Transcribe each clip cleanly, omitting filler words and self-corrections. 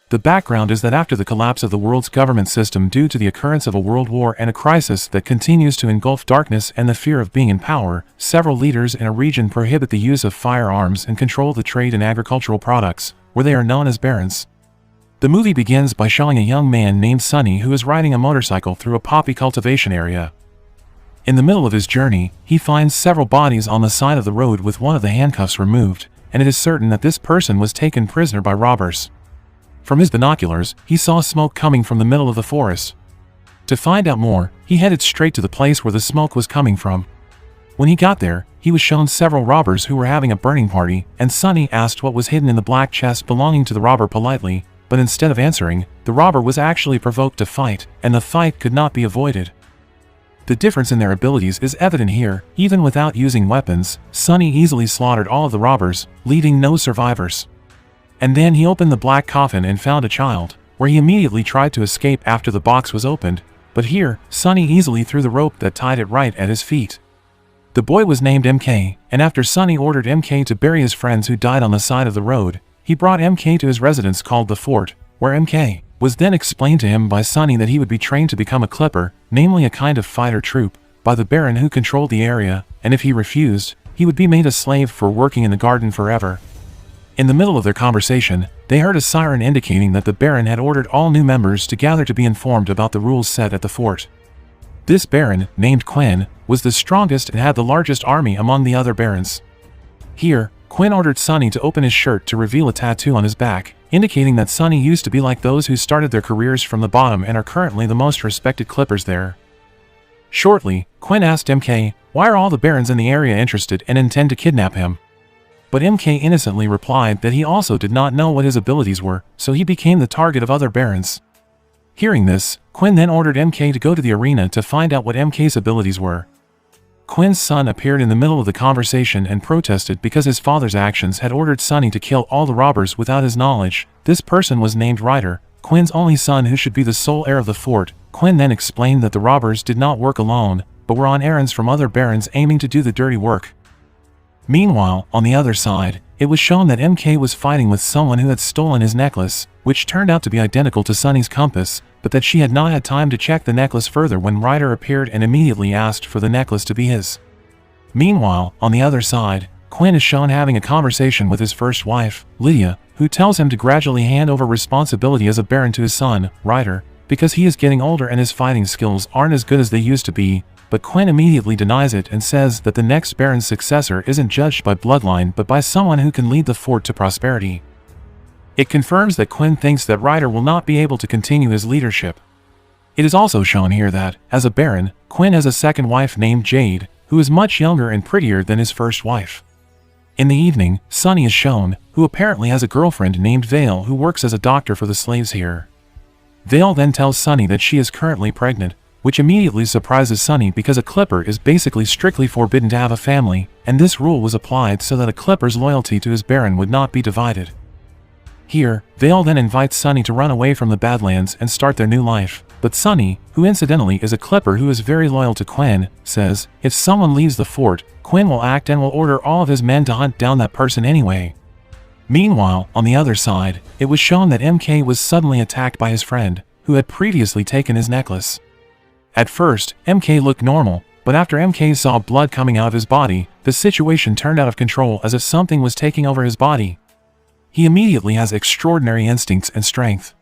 The background is that after the collapse of the world's government system due to the occurrence of a world war and a crisis that continues to engulf darkness and the fear of being in power, several leaders in a region prohibit the use of firearms and control the trade in agricultural products, where they are known as barons. The movie begins by showing a young man named Sonny who is riding a motorcycle through a poppy cultivation area. In the middle of his journey, he finds several bodies on the side of the road with one of the handcuffs removed, and it is certain that this person was taken prisoner by robbers. From his binoculars, he saw smoke coming from the middle of the forest. To find out more, he headed straight to the place where the smoke was coming from. When he got there, he was shown several robbers who were having a burning party, and Sonny asked what was hidden in the black chest belonging to the robber politely, but instead of answering, the robber was actually provoked to fight, and the fight could not be avoided. The difference in their abilities is evident here. Even without using weapons, Sonny easily slaughtered all of the robbers, leaving no survivors. And then he opened the black coffin and found a child, where he immediately tried to escape after the box was opened, but here, Sonny easily threw the rope that tied it right at his feet. The boy was named MK, and after Sonny ordered MK to bury his friends who died on the side of the road, he brought MK to his residence called the Fort, where MK was then explained to him by Sonny that he would be trained to become a clipper, namely a kind of fighter troop, by the Baron who controlled the area, and if he refused, he would be made a slave for working in the garden forever. In the middle of their conversation, they heard a siren indicating that the Baron had ordered all new members to gather to be informed about the rules set at the fort. This Baron, named Quinn, was the strongest and had the largest army among the other Barons. Here, Quinn ordered Sonny to open his shirt to reveal a tattoo on his back, indicating that Sonny used to be like those who started their careers from the bottom and are currently the most respected clippers there. Shortly, Quinn asked MK, why are all the Barons in the area interested and intend to kidnap him? But MK innocently replied that he also did not know what his abilities were, so he became the target of other Barons. Hearing this, Quinn then ordered MK to go to the arena to find out what MK's abilities were. Quinn's son appeared in the middle of the conversation and protested because his father's actions had ordered Sonny to kill all the robbers without his knowledge. This person was named Ryder, Quinn's only son who should be the sole heir of the fort. Quinn then explained that the robbers did not work alone, but were on errands from other Barons aiming to do the dirty work. Meanwhile, on the other side, it was shown that MK was fighting with someone who had stolen his necklace, which turned out to be identical to Sonny's compass, but that she had not had time to check the necklace further when Ryder appeared and immediately asked for the necklace to be his. Meanwhile, on the other side, Quinn is shown having a conversation with his first wife, Lydia, who tells him to gradually hand over responsibility as a Baron to his son, Ryder, because he is getting older and his fighting skills aren't as good as they used to be. But Quinn immediately denies it and says that the next Baron's successor isn't judged by bloodline but by someone who can lead the fort to prosperity. It confirms that Quinn thinks that Ryder will not be able to continue his leadership. It is also shown here that, as a Baron, Quinn has a second wife named Jade, who is much younger and prettier than his first wife. In the evening, Sonny is shown, who apparently has a girlfriend named Vale who works as a doctor for the slaves here. Vale then tells Sonny that she is currently pregnant, which immediately surprises Sonny because a clipper is basically strictly forbidden to have a family, and this rule was applied so that a clipper's loyalty to his Baron would not be divided. Here, Vale then invites Sonny to run away from the Badlands and start their new life, but Sonny, who incidentally is a clipper who is very loyal to Quinn, says, if someone leaves the fort, Quinn will act and will order all of his men to hunt down that person anyway. Meanwhile, on the other side, it was shown that MK was suddenly attacked by his friend, who had previously taken his necklace. At first, MK looked normal, but after MK saw blood coming out of his body, the situation turned out of control as if something was taking over his body. He immediately has extraordinary instincts and strength.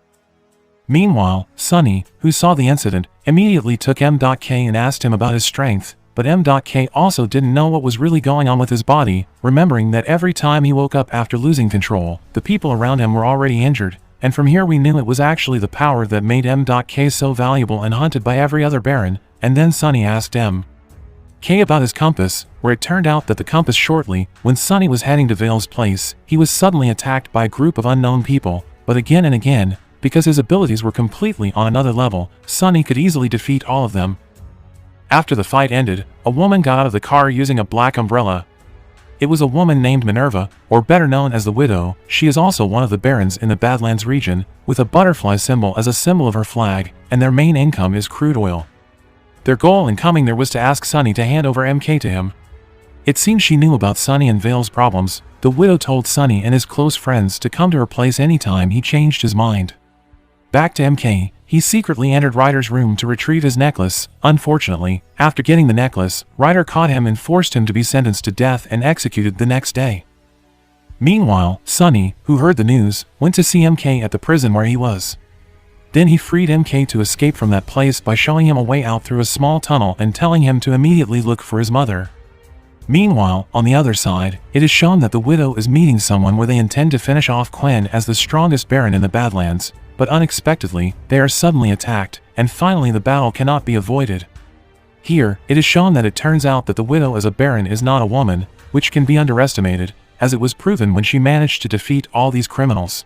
Meanwhile, Sonny, who saw the incident, immediately took M.K and asked him about his strength, but M.K also didn't know what was really going on with his body, remembering that every time he woke up after losing control, the people around him were already injured. And from here we knew it was actually the power that made M.K so valuable and hunted by every other Baron, and then Sonny asked M.K about his compass, where it turned out that the compass shortly, when Sonny was heading to Vale's place, he was suddenly attacked by a group of unknown people, but again and again, because his abilities were completely on another level, Sonny could easily defeat all of them. After the fight ended, a woman got out of the car using a black umbrella. It was a woman named Minerva, or better known as the Widow. She is also one of the Barons in the Badlands region, with a butterfly symbol as a symbol of her flag, and their main income is crude oil. Their goal in coming there was to ask Sonny to hand over MK to him. It seems she knew about Sonny and Vale's problems. The widow told Sonny and his close friends to come to her place anytime he changed his mind. Back to MK, he secretly entered Ryder's room to retrieve his necklace. Unfortunately, after getting the necklace, Ryder caught him and forced him to be sentenced to death and executed the next day. Meanwhile, Sonny, who heard the news, went to see MK at the prison where he was. Then he freed MK to escape from that place by showing him a way out through a small tunnel and telling him to immediately look for his mother. Meanwhile, on the other side, it is shown that the widow is meeting someone where they intend to finish off Quen as the strongest Baron in the Badlands, but unexpectedly, they are suddenly attacked, and finally the battle cannot be avoided. Here, it is shown that it turns out that the widow as a Baron is not a woman, which can be underestimated, as it was proven when she managed to defeat all these criminals.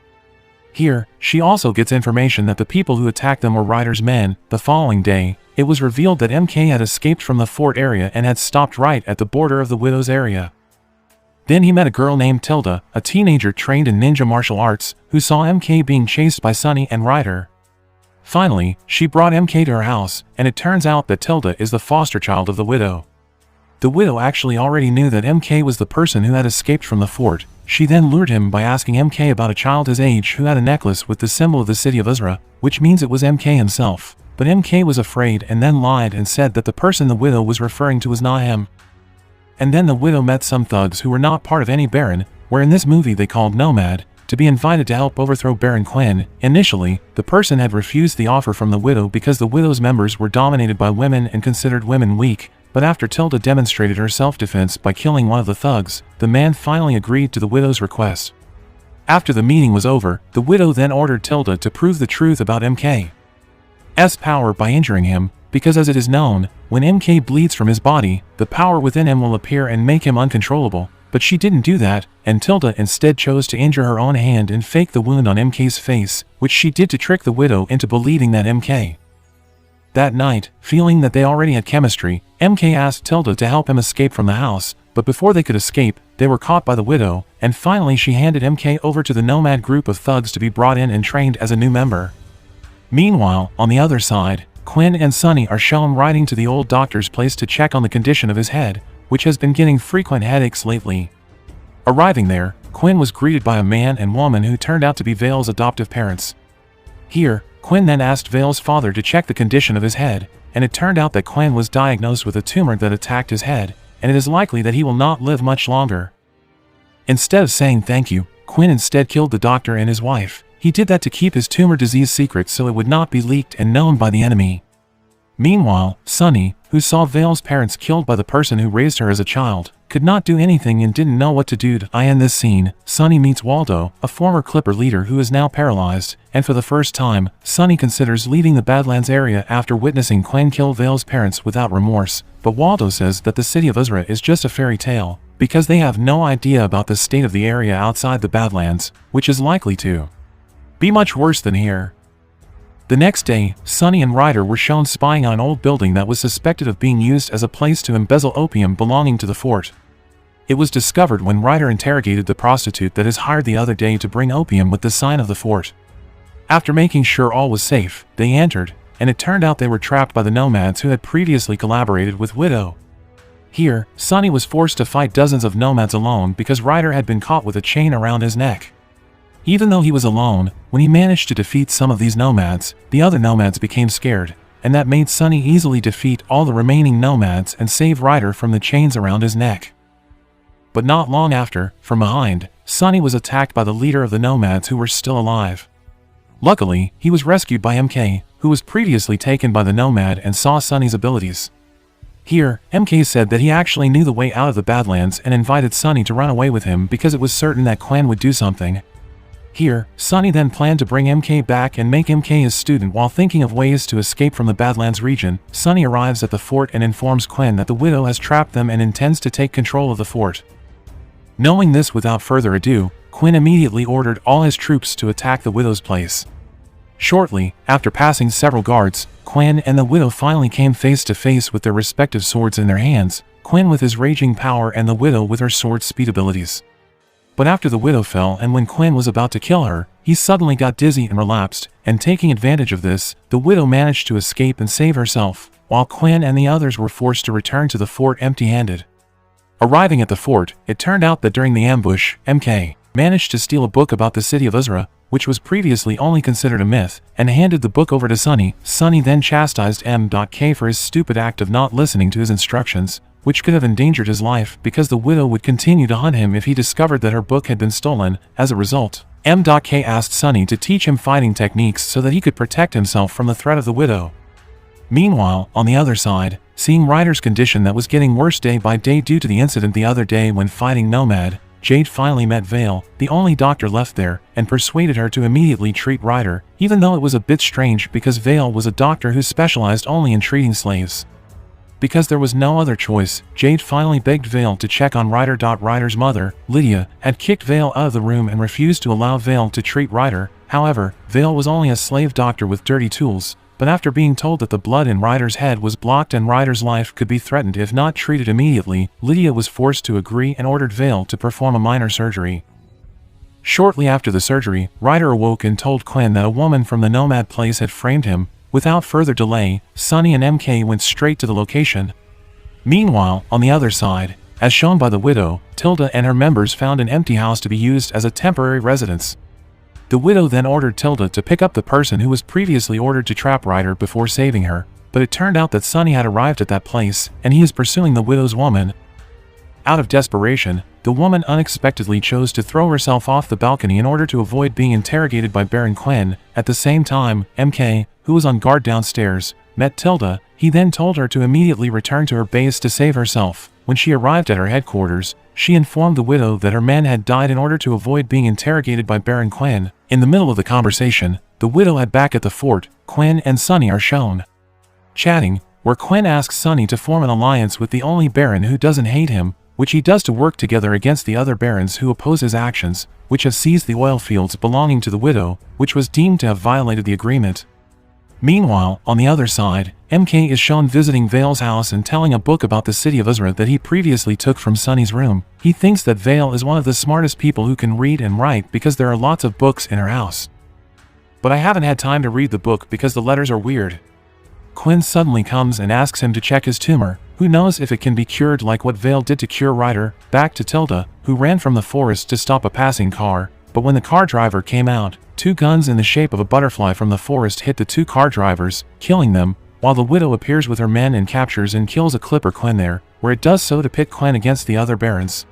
Here, she also gets information that the people who attacked them were Ryder's men. The following day, it was revealed that MK had escaped from the fort area and had stopped right at the border of the widow's area. Then he met a girl named Tilda, a teenager trained in ninja martial arts, who saw MK being chased by Sonny and Ryder. Finally, she brought MK to her house, and it turns out that Tilda is the foster child of the widow. The widow actually already knew that MK was the person who had escaped from the fort. She then lured him by asking MK about a child his age who had a necklace with the symbol of the city of Uzra, which means it was MK himself. But MK was afraid and then lied and said that the person the widow was referring to was not him. And then the widow met some thugs who were not part of any Baron, where in this movie they called Nomad, to be invited to help overthrow Baron Quen. Initially, the person had refused the offer from the widow because the widow's members were dominated by women and considered women weak. But after Tilda demonstrated her self-defense by killing one of the thugs, the man finally agreed to the widow's request. After the meeting was over, the widow then ordered Tilda to prove the truth about MK's power by injuring him, because as it is known, when MK bleeds from his body, the power within him will appear and make him uncontrollable. But she didn't do that, and Tilda instead chose to injure her own hand and fake the wound on MK's face, which she did to trick the widow into believing that MK. That night, feeling that they already had chemistry, MK asked Tilda to help him escape from the house, but before they could escape, they were caught by the widow, and finally she handed MK over to the Nomad group of thugs to be brought in and trained as a new member. Meanwhile, on the other side, Quen and Sonny are shown riding to the old doctor's place to check on the condition of his head, which has been getting frequent headaches lately. Arriving there, Quen was greeted by a man and woman who turned out to be Vale's adoptive parents. Here, Quen then asked Vale's father to check the condition of his head, and it turned out that Quen was diagnosed with a tumor that attacked his head, and it is likely that he will not live much longer. Instead of saying thank you, Quen instead killed the doctor and his wife. He did that to keep his tumor disease secret so it would not be leaked and known by the enemy. Meanwhile, Sonny, who saw Vale's parents killed by the person who raised her as a child, could not do anything and didn't know what to do. In this scene, Sonny meets Waldo, a former Clipper leader who is now paralyzed, and for the first time, Sonny considers leaving the Badlands area after witnessing Quen kill Vale's parents without remorse, but Waldo says that the city of Uzra is just a fairy tale, because they have no idea about the state of the area outside the Badlands, which is likely to be much worse than here. The next day, Sonny and Ryder were shown spying on an old building that was suspected of being used as a place to embezzle opium belonging to the fort. It was discovered when Ryder interrogated the prostitute that is hired the other day to bring opium with the sign of the fort. After making sure all was safe, they entered, and it turned out they were trapped by the Nomads who had previously collaborated with Widow. Here, Sonny was forced to fight dozens of Nomads alone because Ryder had been caught with a chain around his neck. Even though he was alone, when he managed to defeat some of these Nomads, the other Nomads became scared, and that made Sonny easily defeat all the remaining Nomads and save Ryder from the chains around his neck. But not long after, from behind, Sonny was attacked by the leader of the Nomads who were still alive. Luckily, he was rescued by MK, who was previously taken by the Nomad and saw Sonny's abilities. Here, MK said that he actually knew the way out of the Badlands and invited Sonny to run away with him because it was certain that Quen would do something. Here, Sonny then planned to bring MK back and make MK his student while thinking of ways to escape from the Badlands region. Sonny arrives at the fort and informs Quen that the widow has trapped them and intends to take control of the fort. Knowing this without further ado, Quen immediately ordered all his troops to attack the widow's place. Shortly, after passing several guards, Quen and the widow finally came face to face with their respective swords in their hands, Quen with his raging power and the widow with her sword speed abilities. But after the widow fell and when Quen was about to kill her, he suddenly got dizzy and relapsed, and taking advantage of this, the widow managed to escape and save herself, while Quen and the others were forced to return to the fort empty-handed. Arriving at the fort, it turned out that during the ambush, MK managed to steal a book about the city of Uzra, which was previously only considered a myth, and handed the book over to Sunny. Sunny then chastised M.K for his stupid act of not listening to his instructions, which could have endangered his life because the widow would continue to hunt him if he discovered that her book had been stolen. As a result, M.K asked Sunny to teach him fighting techniques so that he could protect himself from the threat of the widow. Meanwhile, on the other side, seeing Ryder's condition that was getting worse day by day due to the incident the other day when fighting Nomad, Jade finally met Vale, the only doctor left there, and persuaded her to immediately treat Ryder, even though it was a bit strange because Vale was a doctor who specialized only in treating slaves. Because there was no other choice, Jade finally begged Vale to check on Ryder. Ryder's mother, Lydia, had kicked Vale out of the room and refused to allow Vale to treat Ryder. However, Vale was only a slave doctor with dirty tools, but after being told that the blood in Ryder's head was blocked and Ryder's life could be threatened if not treated immediately, Lydia was forced to agree and ordered Vale to perform a minor surgery. Shortly after the surgery, Ryder awoke and told Quinn that a woman from the Nomad place had framed him. Without further delay, Sunny and MK went straight to the location. Meanwhile, on the other side, as shown by the widow, Tilda and her members found an empty house to be used as a temporary residence. The widow then ordered Tilda to pick up the person who was previously ordered to trap Ryder before saving her, but it turned out that Sunny had arrived at that place, and he is pursuing the widow's woman. Out of desperation, the woman unexpectedly chose to throw herself off the balcony in order to avoid being interrogated by Baron Quinn. At the same time, MK, who was on guard downstairs, met Tilda. He then told her to immediately return to her base to save herself. When she arrived at her headquarters, she informed the widow that her man had died in order to avoid being interrogated by Baron Quinn. In the middle of the conversation, the widow had back at the fort, Quinn and Sunny are shown chatting, where Quinn asks Sunny to form an alliance with the only Baron who doesn't hate him, which he does to work together against the other Barons who oppose his actions, which have seized the oil fields belonging to the widow, which was deemed to have violated the agreement. Meanwhile, on the other side, MK is shown visiting Vale's house and telling a book about the city of Uzra that he previously took from Sunny's room. He thinks that Vale is one of the smartest people who can read and write because there are lots of books in her house. But I haven't had time to read the book because the letters are weird. Quinn suddenly comes and asks him to check his tumor. Who knows if it can be cured like what Vale did to cure Ryder. Back to Tilda, who ran from the forest to stop a passing car, but when the car driver came out, 2 guns in the shape of a butterfly from the forest hit the 2 car drivers, killing them, while the widow appears with her men and captures and kills a Clipper Quinn there, where it does so to pit Quinn against the other Barons.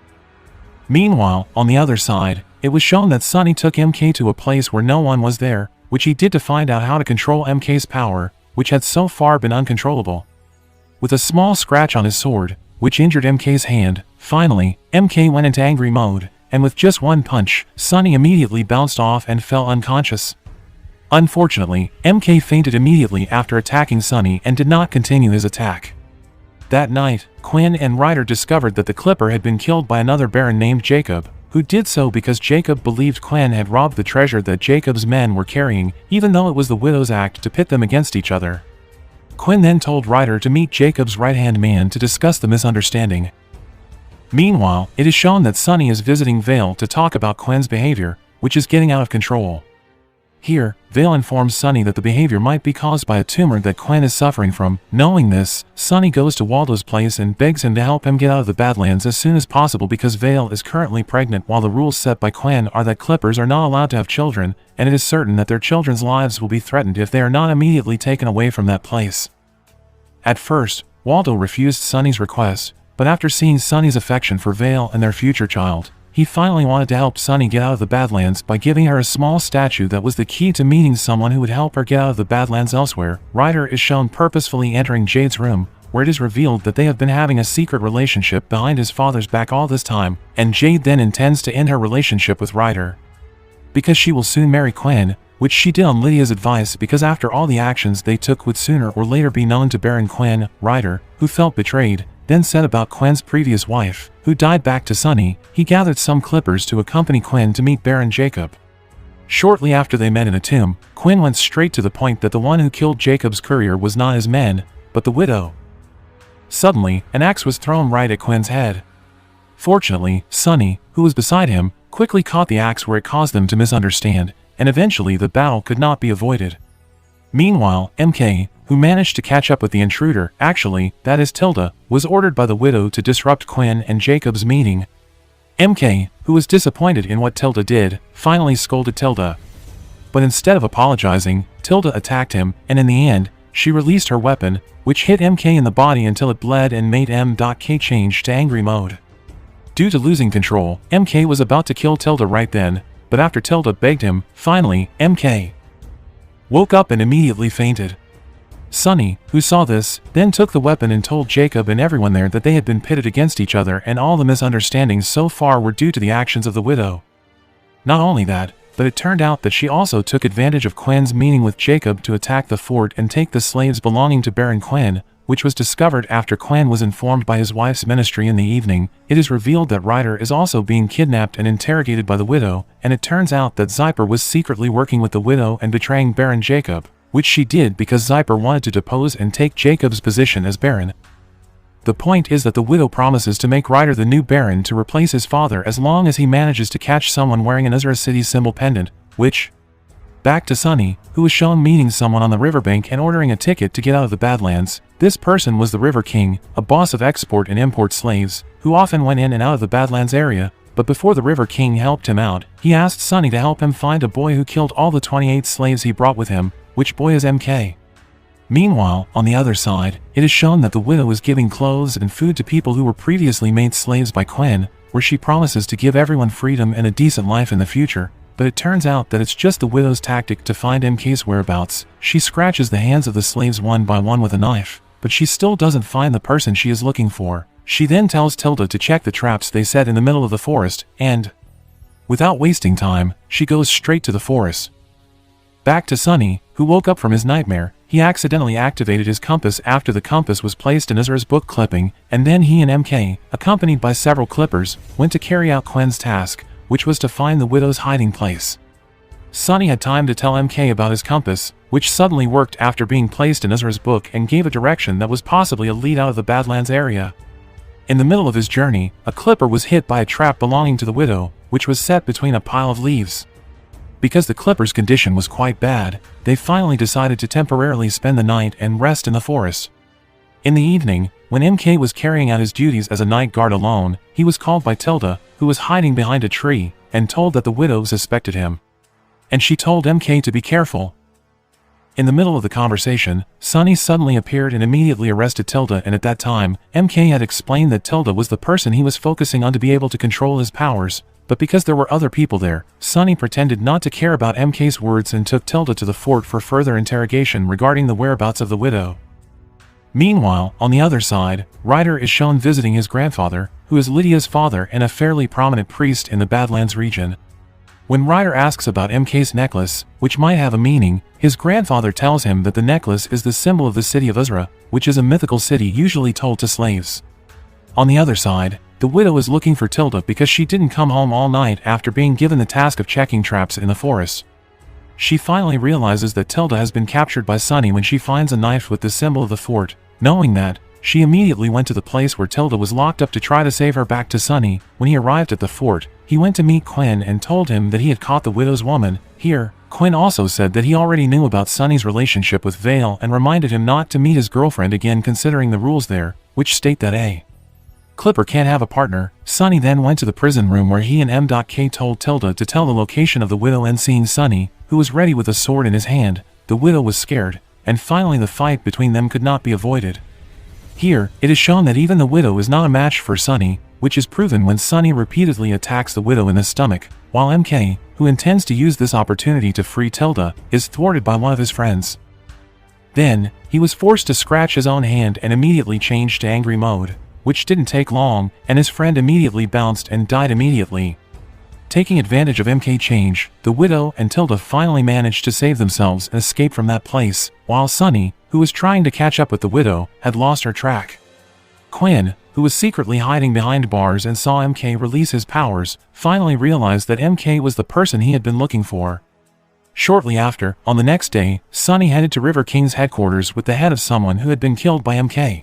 Meanwhile, on the other side, it was shown that Sunny took MK to a place where no one was there, which he did to find out how to control MK's power, which had so far been uncontrollable. With a small scratch on his sword, which injured MK's hand, finally, MK went into angry mode, and with just one punch, Sunny immediately bounced off and fell unconscious. Unfortunately, MK fainted immediately after attacking Sunny and did not continue his attack. That night, Quinn and Ryder discovered that the Clipper had been killed by another Baron named Jacob, who did so because Jacob believed Quinn had robbed the treasure that Jacob's men were carrying, even though it was the widow's act to pit them against each other. Quinn then told Ryder to meet Jacob's right-hand man to discuss the misunderstanding. Meanwhile, it is shown that Sunny is visiting Vale to talk about Quinn's behavior, which is getting out of control. Here, Vale informs Sunny that the behavior might be caused by a tumor that Quinn is suffering from. Knowing this, Sunny goes to Waldo's place and begs him to help him get out of the Badlands as soon as possible because Vale is currently pregnant while the rules set by Quinn are that Clippers are not allowed to have children, and it is certain that their children's lives will be threatened if they are not immediately taken away from that place. At first, Waldo refused Sunny's request, but after seeing Sunny's affection for Vale and their future child, he finally wanted to help Sunny get out of the Badlands by giving her a small statue that was the key to meeting someone who would help her get out of the Badlands elsewhere. Ryder is shown purposefully entering Jade's room, where it is revealed that they have been having a secret relationship behind his father's back all this time, and Jade then intends to end her relationship with Ryder. Because she will soon marry Quinn, which she did on Lydia's advice because after all the actions they took would sooner or later be known to Baron Quinn. Ryder, who felt betrayed, then said about Quinn's previous wife, who died back to Sunny, he gathered some Clippers to accompany Quinn to meet Baron Jacob. Shortly after they met in a tomb, Quinn went straight to the point that the one who killed Jacob's courier was not his men, but the widow. Suddenly, an axe was thrown right at Quinn's head. Fortunately, Sunny, who was beside him, quickly caught the axe where it caused them to misunderstand, and eventually the battle could not be avoided. Meanwhile, MK, who managed to catch up with the intruder, actually, that is Tilda, was ordered by the widow to disrupt Quinn and Jacob's meeting. MK, who was disappointed in what Tilda did, finally scolded Tilda. But instead of apologizing, Tilda attacked him, and in the end, she released her weapon, which hit MK in the body until it bled and made M.K change to angry mode. Due to losing control, MK was about to kill Tilda right then, but after Tilda begged him, finally, MK woke up and immediately fainted. Sunny, who saw this, then took the weapon and told Jacob and everyone there that they had been pitted against each other and all the misunderstandings so far were due to the actions of the widow. Not only that, but it turned out that she also took advantage of Quinn's meeting with Jacob to attack the fort and take the slaves belonging to Baron Quinn, which was discovered after Quinn was informed by his wife's ministry in the evening. It is revealed that Ryder is also being kidnapped and interrogated by the widow, and it turns out that Zyper was secretly working with the widow and betraying Baron Jacob, which she did because Zyper wanted to depose and take Jacob's position as Baron. The point is that the widow promises to make Ryder the new Baron to replace his father as long as he manages to catch someone wearing an Azura City symbol pendant, which... Back to Sunny, who was shown meeting someone on the riverbank and ordering a ticket to get out of the Badlands. This person was the River King, a boss of export and import slaves, who often went in and out of the Badlands area, but before the River King helped him out, he asked Sunny to help him find a boy who killed all the 28 slaves he brought with him, which boy is MK. Meanwhile, on the other side, it is shown that the widow is giving clothes and food to people who were previously made slaves by Quinn, where she promises to give everyone freedom and a decent life in the future. But it turns out that it's just the widow's tactic to find MK's whereabouts. She scratches the hands of the slaves one by one with a knife, but she still doesn't find the person she is looking for. She then tells Tilda to check the traps they set in the middle of the forest, and, without wasting time, she goes straight to the forest. Back to Sunny, who woke up from his nightmare. He accidentally activated his compass after the compass was placed in Azura's book clipping, and then he and MK, accompanied by several clippers, went to carry out Quinn's task, which was to find the widow's hiding place. Sunny had time to tell MK about his compass, which suddenly worked after being placed in Azura's book and gave a direction that was possibly a lead out of the Badlands area. In the middle of his journey, a clipper was hit by a trap belonging to the widow, which was set between a pile of leaves. Because the clipper's condition was quite bad, they finally decided to temporarily spend the night and rest in the forest. In the evening, when MK was carrying out his duties as a night guard alone, he was called by Tilda, who was hiding behind a tree, and told that the widow suspected him. And she told MK to be careful. In the middle of the conversation, Sunny suddenly appeared and immediately arrested Tilda, and at that time, MK had explained that Tilda was the person he was focusing on to be able to control his powers, but because there were other people there, Sunny pretended not to care about MK's words and took Tilda to the fort for further interrogation regarding the whereabouts of the widow. Meanwhile, on the other side, Ryder is shown visiting his grandfather, who is Lydia's father and a fairly prominent priest in the Badlands region. When Ryder asks about MK's necklace, which might have a meaning, his grandfather tells him that the necklace is the symbol of the city of Azura, which is a mythical city usually told to slaves. On the other side, the widow is looking for Tilda because she didn't come home all night after being given the task of checking traps in the forest. She finally realizes that Tilda has been captured by Sunny when she finds a knife with the symbol of the fort. Knowing that, she immediately went to the place where Tilda was locked up to try to save her. Back to Sunny. When he arrived at the fort, he went to meet Quinn and told him that he had caught the widow's woman. Here, Quinn also said that he already knew about Sunny's relationship with Vale and reminded him not to meet his girlfriend again considering the rules there, which state that a Clipper can't have a partner. Sunny then went to the prison room where he and M.K told Tilda to tell the location of the widow, and seeing Sunny, who was ready with a sword in his hand, the widow was scared, and finally the fight between them could not be avoided. Here, it is shown that even the widow is not a match for Sunny, which is proven when Sunny repeatedly attacks the widow in the stomach, while MK, who intends to use this opportunity to free Tilda, is thwarted by one of his friends. Then, he was forced to scratch his own hand and immediately changed to angry mode, which didn't take long, and his friend immediately bounced and died immediately. Taking advantage of MK change, the widow and Tilda finally managed to save themselves and escape from that place, while Sunny, who was trying to catch up with the widow, had lost her track. Quinn, who was secretly hiding behind bars and saw MK release his powers, finally realized that MK was the person he had been looking for. Shortly after, on the next day, Sunny headed to River King's headquarters with the head of someone who had been killed by MK.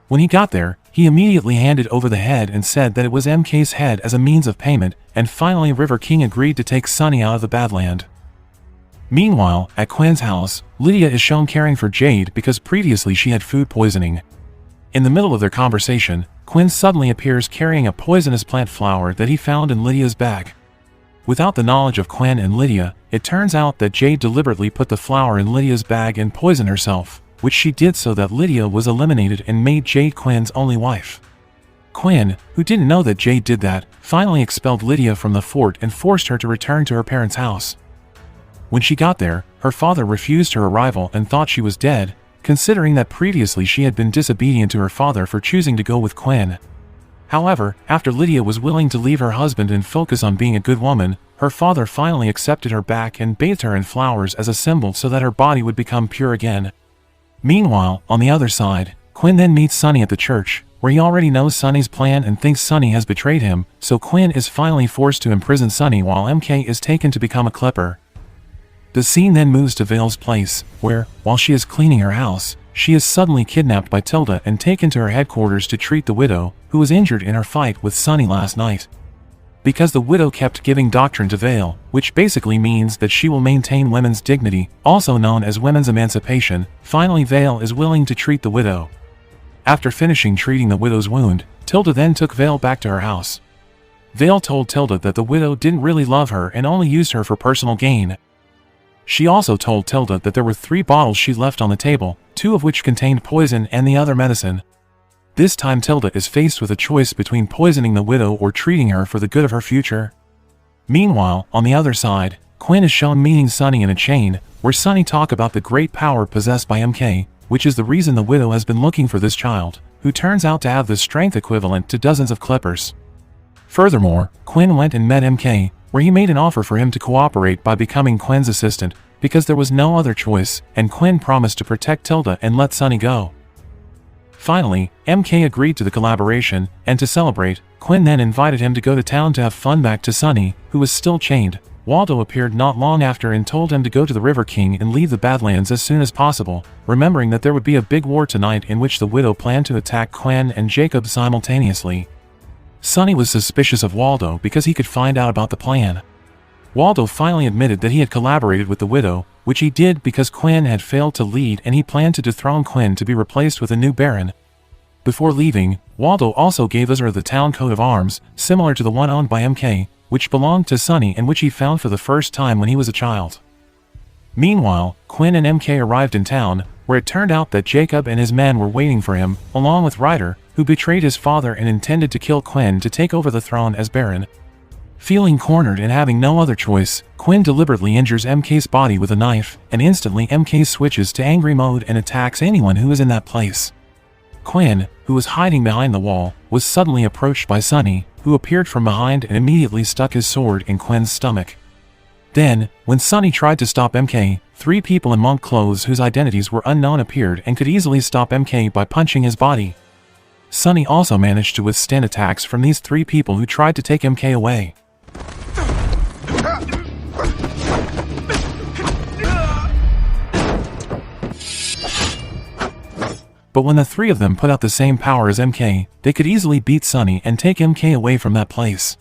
When he got there, he immediately handed over the head and said that it was MK's head as a means of payment, and finally River King agreed to take Sunny out of the Badland. Meanwhile, at Quinn's house, Lydia is shown caring for Jade because previously she had food poisoning. In the middle of their conversation, Quinn suddenly appears carrying a poisonous plant flower that he found in Lydia's bag. Without the knowledge of Quinn and Lydia, it turns out that Jade deliberately put the flower in Lydia's bag and poisoned herself, which she did so that Lydia was eliminated and made Jade Quinn's only wife. Quinn, who didn't know that Jade did that, finally expelled Lydia from the fort and forced her to return to her parents' house. When she got there, her father refused her arrival and thought she was dead, considering that previously she had been disobedient to her father for choosing to go with Quinn. However, after Lydia was willing to leave her husband and focus on being a good woman, her father finally accepted her back and bathed her in flowers as a symbol so that her body would become pure again. Meanwhile, on the other side, Quinn then meets Sunny at the church, where he already knows Sunny's plan and thinks Sunny has betrayed him, so Quinn is finally forced to imprison Sunny while MK is taken to become a clipper. The scene then moves to Vale's place, where, while she is cleaning her house, she is suddenly kidnapped by Tilda and taken to her headquarters to treat the widow, who was injured in her fight with Sunny last night. Because the widow kept giving doctrine to Vale, which basically means that she will maintain women's dignity, also known as women's emancipation, finally Vale is willing to treat the widow. After finishing treating the widow's wound, Tilda then took Vale back to her house. Vale told Tilda that the widow didn't really love her and only used her for personal gain. She also told Tilda that there were 3 bottles she left on the table, 2 of which contained poison and the other medicine. This time Tilda is faced with a choice between poisoning the widow or treating her for the good of her future. Meanwhile, on the other side, Quinn is shown meeting Sunny in a chain, where Sunny talk about the great power possessed by MK, which is the reason the widow has been looking for this child, who turns out to have the strength equivalent to dozens of clippers. Furthermore, Quinn went and met MK, where he made an offer for him to cooperate by becoming Quinn's assistant, because there was no other choice, and Quinn promised to protect Tilda and let Sunny go. Finally, MK agreed to the collaboration, and to celebrate, Quinn then invited him to go to town to have fun. Back to Sunny, who was still chained. Waldo appeared not long after and told him to go to the River King and leave the Badlands as soon as possible, remembering that there would be a big war tonight in which the widow planned to attack Quinn and Jacob simultaneously. Sunny was suspicious of Waldo because he could find out about the plan. Waldo finally admitted that he had collaborated with the widow, which he did because Quinn had failed to lead and he planned to dethrone Quinn to be replaced with a new baron. Before leaving, Waldo also gave Ezra the town coat of arms, similar to the one owned by MK, which belonged to Sunny and which he found for the first time when he was a child. Meanwhile, Quinn and MK arrived in town, where it turned out that Jacob and his men were waiting for him, along with Ryder, who betrayed his father and intended to kill Quinn to take over the throne as baron. Feeling cornered and having no other choice, Quinn deliberately injures MK's body with a knife, and instantly MK switches to angry mode and attacks anyone who is in that place. Quinn, who was hiding behind the wall, was suddenly approached by Sunny, who appeared from behind and immediately stuck his sword in Quinn's stomach. Then, when Sunny tried to stop MK, 3 people in monk clothes whose identities were unknown appeared and could easily stop MK by punching his body. Sunny also managed to withstand attacks from these 3 people who tried to take MK away. But when the 3 of them put out the same power as MK, they could easily beat Sunny and take MK away from that place.